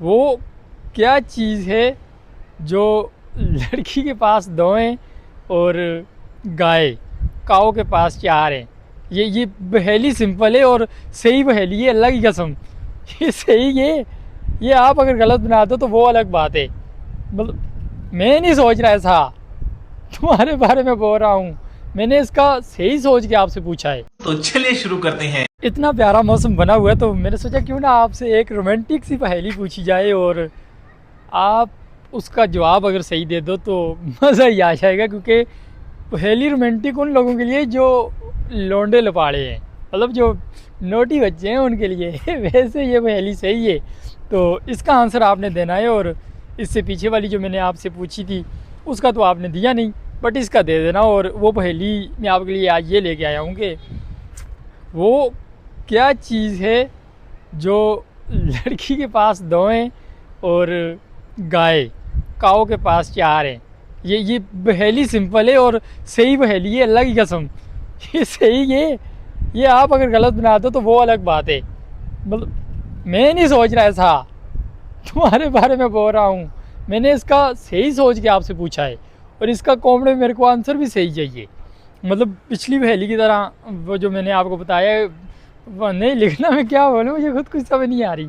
वो क्या चीज़ है जो लड़की के पास दो हैं और गाय काऊ के पास चार हैं। ये पहेली सिंपल है और सही पहेली है, अल्लाह की कसम। ये सही है। ये आप अगर गलत बना दो तो वो अलग बात है। मतलब मैं नहीं सोच रहा था, तुम्हारे बारे में बोल रहा हूँ। मैंने इसका सही सोच के आपसे पूछा है। तो चलिए शुरू करते हैं। इतना प्यारा मौसम बना हुआ है तो मैंने सोचा क्यों ना आपसे एक रोमांटिक सी पहेली पूछी जाए और आप उसका जवाब अगर सही दे दो तो मज़ा ही आ जाएगा। क्योंकि पहेली रोमांटिक उन लोगों के लिए जो लौंडे लपाड़े हैं, मतलब जो नोटी बच्चे हैं उनके लिए। वैसे ये पहेली सही है तो इसका आंसर आपने देना है। और इससे पीछे वाली जो मैंने आपसे पूछी थी उसका तो आपने दिया नहीं, बट इसका दे देना। और वो पहेली मैं आपके लिए आज ये लेके आया हूँ कि वो क्या चीज़ है जो लड़की के पास दो हैं और गाय काऊ के पास चार हैं। ये पहेली सिंपल है और सही पहेली है, अल्लाह की कसम। ये सही है। ये आप अगर गलत बना दो तो वो अलग बात है। मतलब मैं नहीं सोच रहा था, तुम्हारे बारे में बोल रहा हूँ। मैंने इसका सही सोच के आपसे पूछा है और इसका कॉमेडी में मेरे को आंसर भी सही चाहिए। मतलब पिछली पहेली की तरह वो जो मैंने आपको बताया है, वो नहीं लिखना। मैं क्या बोलूँ, मुझे खुद कुछ समझ नहीं आ रही।